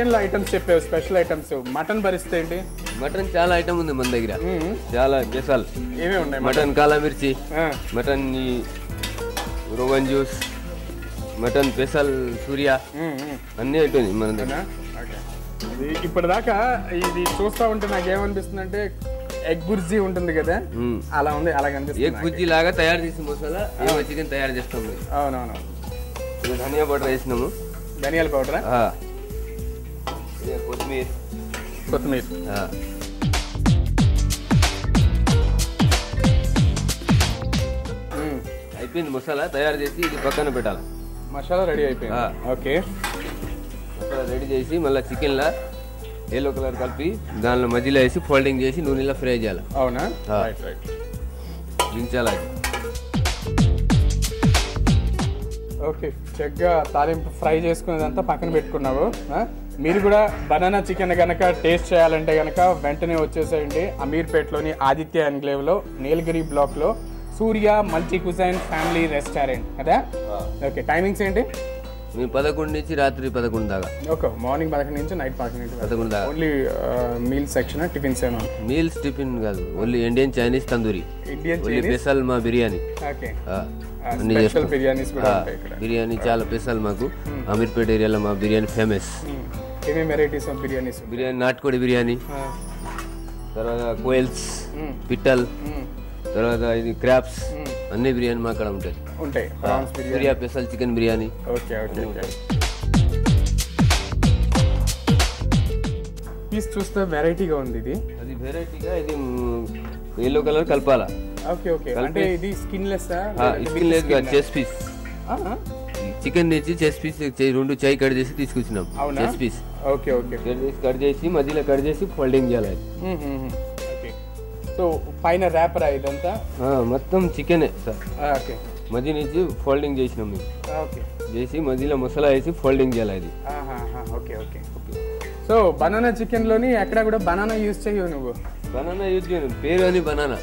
Chicken లో items చెప్పావు, special items. Mutton పరిస్థితి ఏంటి? మటన్ చాలా ఐటమ్ ఉంది మన దగ్గర, చాలా స్పెషల్. ఏమేమి ఉన్నాయి? Mutton kala mirchi, mutton rogan josh, mutton special Surya, అన్ని ఐటమ్ మన దగ్గర. ఇప్పటిదాకా ఇది చూస్తా ఉంటే నాకు ఏమనిపిస్తుంది అంటే ఎగ్ బుర్జీ ఉంటుంది కదా, అలా ఉంది, అలా కనిపిస్తుంది. ఎగ్ బుర్జీ లాగా తయారు చేసి మసాలా చికెన్ తయారు చేస్తాం. అవునవును. ధనియా పౌడర్ వేసినాము. ధనియాల పౌడరా? కొత్తిమీర. కొత్తిమీర అయిపోయింది. మసాలా తయారు చేసి ఇది పక్కన పెట్టాలి. మసాలా రెడీ అయిపోయింది. ఓకే. మసాలా రెడీ చేసి మళ్ళీ చికెన్లో ఎల్లో కలర్ కలిపి దానిలో మధ్యలో వేసి ఫోల్డింగ్ చేసి నూనెలో ఫ్రై చేయాలి. అవునా? దించాలి. ఓకే, చక్కగా తాలింపు ఫ్రై చేసుకునేదంతా పక్కన పెట్టుకున్నావు. మీరు కూడా బనానా చికెన్ కనుక టేస్ట్ చేయాలంటే కనుక వెంటనే వచ్చేసేయండి అమీర్పేటలోని ఆదిత్య ఎన్క్లేవ్లో నీలగిరి బ్లాక్లో సూర్య మల్టీ కుజైన్ ఫ్యామిలీ రెస్టారెంట్ కదా. ఓకే, టైమింగ్స్ ఏంటి? మేము 11 నుంచి రాత్రి 11 దాకా. ఓకే, మార్నింగ్ 11 నుంచి నైట్ 11 దాకా. ఓన్లీ మీల్ సెక్షన్, టిఫిన్స్ ఏమో? మీల్స్ టిఫిన్ కాదు, only Indian Chinese tandoori. Indian special మా బిర్యానీ. ఓకే, అన్ని స్పెషల్ బిర్యానీస్ కూడా ఉంటాయి ఇక్కడ. బిర్యానీ చాలా స్పెషల్ మాకు. అమీర్పేట ఏరియాలో మా బిర్యానీ ఫేమస్. ఏమేమి వెరైటీస్ ఆఫ్ బిర్యానీస్? బిర్యానీ నాటుకోడి బిర్యానీ, తర్వాత కోయల్స్, పిట్టల్, తర్వాత ఇది క్రాప్స్, అన్ని బిర్యానీ మా అక్కడ ఉంటాయి. Surya special chicken biryani. Okay okay okay. Piece చూస్తే వెరైటీగా ఉంది. ఇది అది వెరైటీగా, ఇది ఎల్లో కలర్ కలపాలా. ఓకే ఓకే, అంటే ఇది స్కిన్లెస్? స్కిన్లెస్ గా చెస్ట్ పీస్. చికెన్ నుంచి చెస్ట్ పీస్ 2 చై కట్ చేసి తీసుకొచ్చినాం. Chest piece. Okay okay, cut చేసి మధ్యలో కట్ చేసి ఫోల్డింగ్ చేయాలి. సో పైన ర్యాపర్ ఇదంతా మొత్తం చికెనే సార్. ఓకే, మధ్య నుంచి ఫోల్డింగ్ చేసినాం మేము. ఓకే, చేసి మధ్యలో మసాలా వేసి ఫోల్డింగ్ చేయాలి ఇది. Okay okay. So banana chicken లోని ఎక్కడ కూడా బనానా యూజ్ చేయవు నువ్వు? బనానా యూజ్ చేయను, పేరు అని బనానా.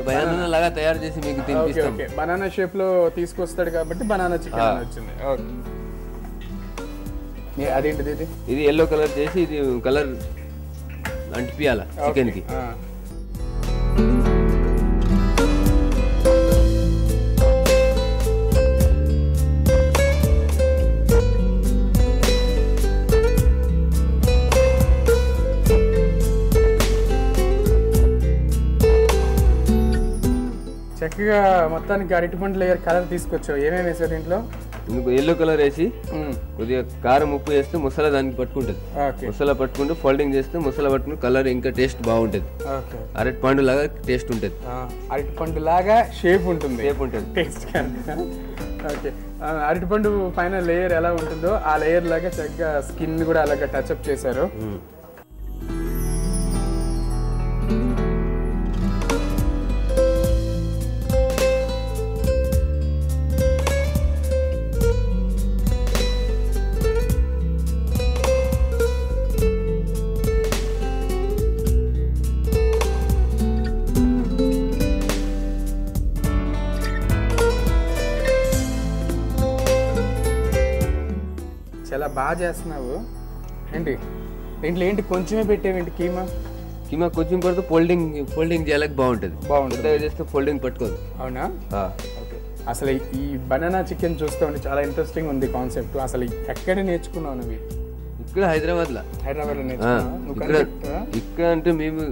బనానా లాగా తయారు చేసి మీకు తినిపిస్తాం. బనానా షేప్ లో తీసుకొస్తాడు కాబట్టి బనానా చికెన్ వచ్చింది. అదేంటిది? ఇది ఎల్లో కలర్ చేసి ఇది కలర్ అంటిపియాల చికెన్ కి. చక్కగా మొత్తానికి అరటిపండు లేయర్ కలర్ తీసుకొచ్చావు. ఏమేమి వేసావు దీంట్లో? ఎల్లో కలర్ వేసి కొద్దిగా కారం ఉప్పు వేస్తే మసాలా దానికి పట్టుకుంటది. మసాలా పట్టుకుంటూ ఫోల్డింగ్ చేస్తే మసాలా పట్టుకుని కలర్ ఇంకా టేస్ట్ బాగుంటది. అరటిపండు లాగా టేస్ట్ ఉంటది. అరటిపండు లాగా షేప్ ఉంటుంది, టేస్ట్. ఓకే, అరటిపండు పైన లేయర్ ఎలా ఉంటుందో ఆ లేయర్ లాగా చక్కగా స్కిన్ కూడా అలాగా టచ్అప్ చేశారు. చాలా బాగా చేస్తున్నావు. ఏంటి దీంట్లో ఏంటి కొంచెమే పెట్టేవేంటి? కీమా కొంచెం పడితే ఫోల్డింగ్ చేయలేక బాగుంటుంది. చేస్తే ఫోల్డింగ్ పట్టుకోదు. అవునా? ఓకే. అసలు ఈ బనానా చికెన్ చూస్తూ ఉంటే చాలా ఇంట్రెస్టింగ్ ఉంది కాన్సెప్ట్. అసలు ఎక్కడ నేర్చుకున్నావు నువ్వు? ఇక్కడ హైదరాబాద్ లో నేర్చుకున్నావు. ఇక్కడ అంటే మేము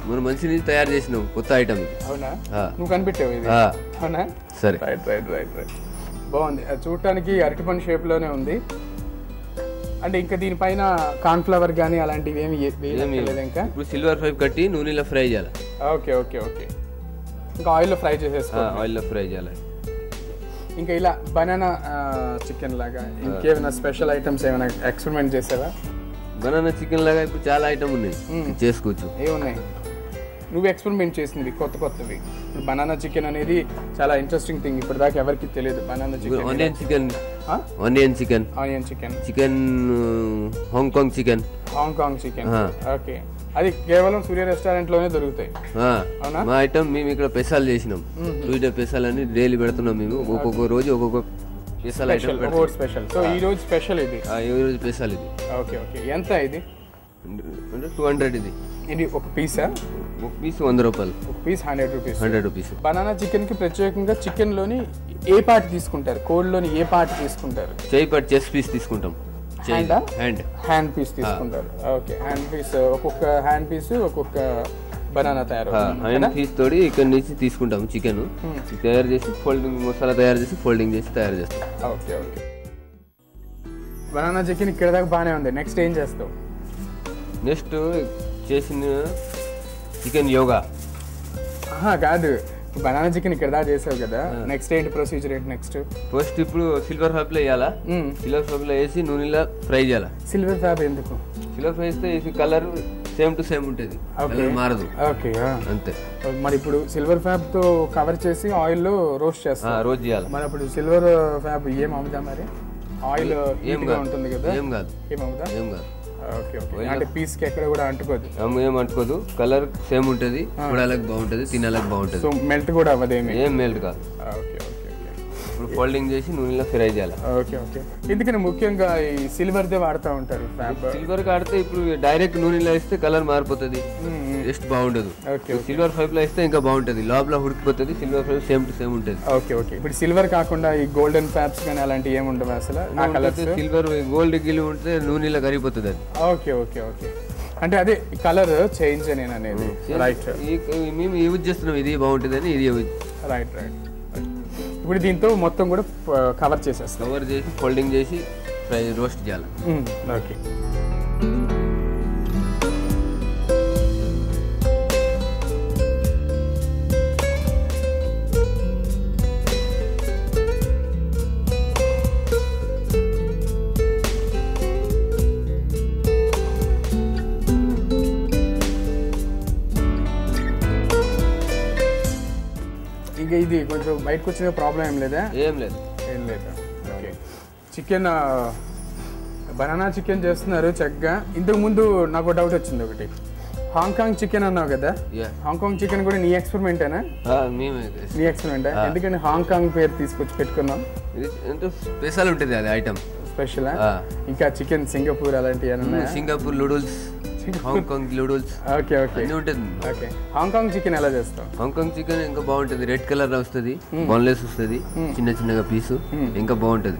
మన మంచి నుంచి తయారు చేసినాం కొత్త ఐటమ్. అవునా? నువ్వు కనిపెట్టావు ఇది? అవునా? సరే, రైట్. బాగుంది. చూడటానికి అరటిపండు షేప్ లోనే ఉంది. అంటే ఇంకా దీనిపైన కార్న్ ఫ్లవర్ కానీ అలాంటివి ఏమి వేయలేదు ఇంకా? ఇప్పుడు సిల్వర్ ఫైవ్ కట్టి నూనెలో ఫ్రై చేయాలి. ఓకే ఓకే ఓకే, ఇంకా ఆయిల్లో ఫ్రై చేసేసుకోవాలి. ఆయిల్లో ఫ్రై చేయాలి. ఇంకా ఇలా బనానా చికెన్ లాగా ఇంకేమైనా స్పెషల్ ఐటమ్స్ ఏమైనా ఎక్స్పెరిమెంట్ చేసావా? బనానా చికెన్ లాగా ఇప్పుడు చాలా ఐటమ్ ఉన్నాయి, చేసుకోవచ్చు. ఏమున్నాయి నువ్వు ఎక్స్పెరిమెంట్ చేసింది కొత్తవి? ఇప్పుడు బనానా చికెన్ అనేది చాలా ఇంట్రెస్టింగ్ థింగ్. ఇప్పటిదాకా ఎవరికి తెలియదు banana chicken. Onion chicken, chicken Hong Kong chicken. Okay, అది కేవలం సూర్య రెస్టారెంట్ లోనే దొరుకుతాయి. మా ఐటమ్ మేము ఇక్కడ పెసాలు చేసినాం. 2 పెసాలు అని డైలీ పెడుతున్నాం మేము. ఒక్కొక్క రోజు ఒక్కొక్క స్పెషల్ ఐటమ్ స్పెషల్. సో ఈ రోజు స్పెషల్ ఇది. ఈ రోజు స్పెషల్ ఇది. Okay okay. ఎంత ఇది? అంటే 200 ఇది. ఇది ఒక పీసా? ఒక పీస్ 100 రూపాయలు. ఒక piece 100 rupees. 100 rupees. Banana chicken కి ప్రత్యేకంగా చికెన్ లోని ఏ పార్ట్ తీసుకుంటారు? కోడిలోని ఏ పార్ట్ తీసుకుంటారు? చేయి పార్ట్, చెస్ట్ పీస్ తీసుకుంటాం. హ్యాండ్ పీస్ తీసుకుంటారు. Okay, hand piece. ఒక్కొక్క హ్యాండ్ పీస్ ఒక్కొక్క బనానా తయారు. హ్యాండ్ పీస్ తోడి ఇక్కడ నుంచి తీసుకుంటాం చికెన్ తయారు చేసి ఫోల్డింగ్ మసాలా తయారు చేసి ఫోల్డింగ్ చేసి తయారు చేస్తాం. Okay okay. బనానా చికెన్ ఇక్కడ దాకా బాగానే ఉంది. నెక్స్ట్ ఏం చేస్తావు? నెక్స్ట్ చేసిన చికెన్ యోగా కాదు, బనానా చికెన్ ఇక్కడ దాకా చేసావు కదా, నెక్స్ట్ ఏంటి ప్రొసీజర్? ఏంటి నెక్స్ట్? ఫస్ట్ ఇప్పుడు సిల్వర్ ఫ్యాబ్ లో వేయాలా. సిల్వర్ ఫ్యాబ్ లో వేసి నూనెలో ఫ్రై చేయాలా. సిల్వర్ ఫ్యాబ్ ఎందుకు? సిల్వర్ ఫ్రై చేస్తే కలర్ సేమ్ టు సేమ్ ఉంటుంది, మారదు. ఓకే, అంతే. మరి ఇప్పుడు సిల్వర్ ఫ్యాబ్ తో కవర్ చేసి ఆయిల్ లో రోస్ట్ చేస్తా. రోస్ట్ చేయాలి. మరి అప్పుడు సిల్వర్ ఫ్యాబ్ ఏం అమ్ముదా? మరి ఆయిల్ ఏం ఉంటుంది కదా, ఏం కాదు. ఏం అమ్ముదా? ఏం కాదు. Okay okay. అంటే పీస్ కి ఎక్కడ కూడా అంటుకోదు? ఏం అంటుకోదు, కలర్ సేమ్ ఉంటుంది, చూడాలకు బాగుంటుంది, తినాలకు బాగుంటుంది. సో మెల్ట్ కూడా అవ్వదు? ఏం మెల్ట్ కాదు. Okay okay. ఇప్పుడు ఫోల్డింగ్ చేసి నూనెలో ఫ్రై చేయాలి. Okay okay. ఎందుకని ముఖ్యంగా ఈ సిల్వర్ దే వాడుతూ ఉంటారు? సిల్వర్ కాడితే ఇప్పుడు డైరెక్ట్ నూనెలో వేస్తే కలర్ మారిపోతుంది, టేస్ట్ బాగుండదు. సిల్వర్ ఫైవ్ లో వేస్తే ఇంకా బాగుంటుంది, లోపల ఉడికిపోతుంది. Silver five same to same ఉంటుంది. Okay okay. ఇప్పుడు సిల్వర్ కాకుండా ఈ గోల్డెన్ ఫ్యాబ్స్ కానీ అలాంటివి ఏమి ఉండవు అసలు? సిల్వర్ గోల్డ్ గిల్లి ఉంటే నూనెలో కరిగిపోతుంది అది. Okay okay okay. అంటే అదే కలర్ చేంజ్ నేను అనేది. రైట్. మేము యూజ్ చేస్తున్నాం, ఇది బాగుంటుంది అని ఇది యూజ్. Right right. ఇప్పుడు దీంతో మొత్తం కూడా కవర్ చేసేస్తాం. కవర్ చేసి ఫోల్డింగ్ చేసి ఫ్రై రోస్ట్ చేయాలి. ఓకే. ఇంకా ఇది కొంచెం బయటకు వచ్చిన ప్రాబ్లం ఏం లేదా? ఏం లేదు. ఓకే. చికెన్ బనానా చికెన్ చేస్తున్నారు చక్కగా. ఇంతకు ముందు నాకు డౌట్ వచ్చింది ఒకటి. హాంకాంగ్ చికెన్ అన్నావు కదా, హాంకాంగ్ చికెన్ కూడా నీ ఎక్స్పెరిమెంటేనా? నీ ఎక్స్పెరిమెంటా? ఎందుకని హాంకాంగ్ పేరు తీసుకొచ్చి పెట్టుకున్నాం? స్పెషల్ ఉంటుంది అది ఐటమ్. స్పెషలా? ఇంకా చికెన్ సింగపూర్ అలాంటివి? Singapore noodles, Hong Kong noodles. Okay okay. ఉంటుంది. ఓకే. హాంకాంగ్ చికెన్ ఎలా చేస్తాం? హాంకాంగ్ చికెన్ ఇంకా బాగుంటుంది, రెడ్ కలర్ వస్తుంది, బోన్లెస్ వస్తుంది, చిన్న చిన్నగా పీసు, ఇంకా బాగుంటుంది.